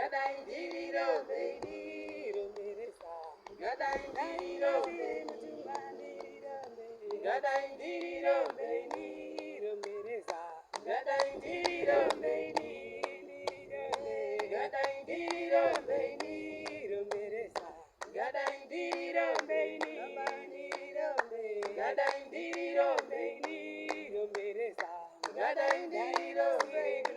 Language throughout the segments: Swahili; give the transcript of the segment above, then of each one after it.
Gadai diri ro baby ro mere sa. Gadai diri ro baby Gadai diri ro baby ro mere sa. Gadai diri ro baby Gadai diri ro baby ro mere sa. Gadai diri ro baby Gadai diri ro baby ro mere sa. Gadai diri ro baby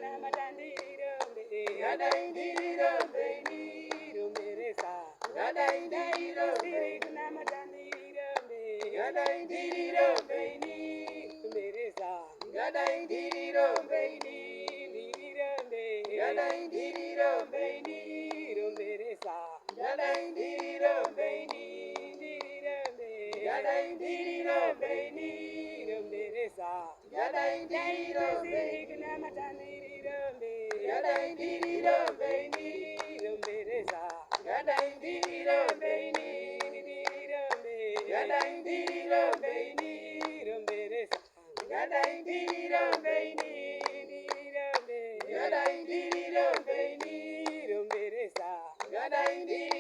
Gadai diri ro baby ro mere sa. Gadai diri ro baby Gadai diri ro baby mere sa. Gadai diri ro baby Gadai diri ro baby ro mere sa. Gadai diri ro baby Gadai diri ro baby ro mere sa. Gadai diri ro baby Gadai diri ro baby ro mere sa. Gadai diri ro baby Gadai diri ro baby ro mere sa. Gadai diri ro baby Gadai diri ro baby ro mere sa. Gadai diri